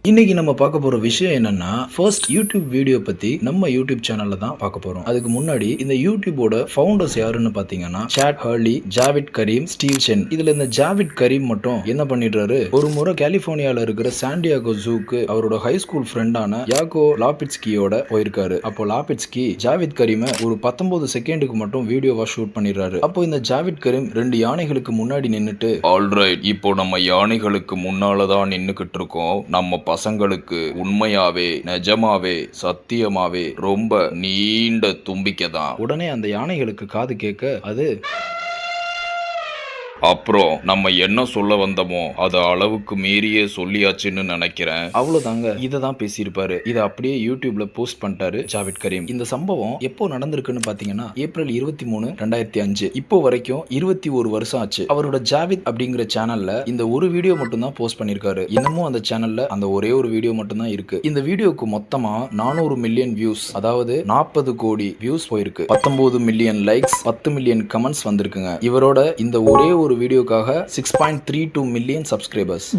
இன்னைக்கு நம்ம பார்க்க போற விஷயம் என்னன்னா ஃபர்ஸ்ட் யூடியூப் வீடியோ பத்தி நம்ம யூடியூப் சேனல்ல தான் பார்க்க போறோம். அதுக்கு முன்னாடி இந்த யூடியூபோட ஃபவுண்டர்ஸ் யாருன்னு பாத்தீங்கன்னா சாட் ஹர்லி, ஜாவித் கரீம், ஸ்டீவ் சென். இதுல இந்த ஜாவித் கரீம் மட்டும் என்ன பண்ணிடுறாரு, ஒரு முறை கலிபோர்னியால இருக்கிற சாண்டியாகோ ஜூக்கு அவரோட ஹை ஸ்கூல் ஃப்ரெண்டான யாகோ லாபிட்ஸ்கியோட போயிருக்காரு. அப்போ லாபிட்ஸ்கி ஜாவித் கரீமை ஒரு 19 செகண்டுக்கு மட்டும் வீடியோவா ஷூட் பண்ணிடுறாரு. அப்போ இந்த ஜாவித் கரீம் 2 யானைகளுக்கு முன்னாடி நின்னுட்டு, ஆல்ரைட், இப்போ நம்ம யானைகளுக்கு முன்னாலதான் நின்னுகிட்டு இருக்கோம். நம்ம பசங்களுக்கு உண்மையாவே, நிஜமாவே, சத்தியமாவே ரொம்ப நீண்ட தும்பிக்கை தான். உடனே அந்த யானைகளுக்கு காது கேட்க, அது அப்புறம் நம்ம என்ன சொல்ல வந்தோமோ அது அளவுக்கு மீறியே சொல்லியாச்சுன்னு நினைக்கிறேன். அவ்வளவுதாங்க, இதை தான் பேசியிருப்பாரு. இதை அப்படியே யூடியூப்ல போஸ்ட் பண்ணிட்டாரு ஜாவித் கரீம். இந்த சம்பவம் எப்போ நடந்திருக்குன்னு பாத்தீங்கன்னா ஏப்ரல் 23, 2005. இப்போ வரைக்கும் 21 வருஷம் ஆச்சு. அவரோட ஜாவித் அப்படிங்கிற சேனல்ல இந்த ஒரு வீடியோ மட்டும் தான் போஸ்ட் பண்ணிருக்காரு. இன்னமும் அந்த சேனல்ல அந்த ஒரே ஒரு வீடியோ மட்டும் தான் இருக்கு. இந்த வீடியோக்கு மொத்தமா 400 மில்லியன் வியூஸ், அதாவது 40 கோடி வியூஸ் போயிருக்கு. 19 மில்லியன் லைக்ஸ், 10 மில்லியன் கமெண்ட்ஸ் வந்திருக்குங்க. இவரோட இந்த ஒரே ஒரு வீடியோக்காக 6.32 மில்லியன் சப்ஸ்கிரைபர்ஸ்.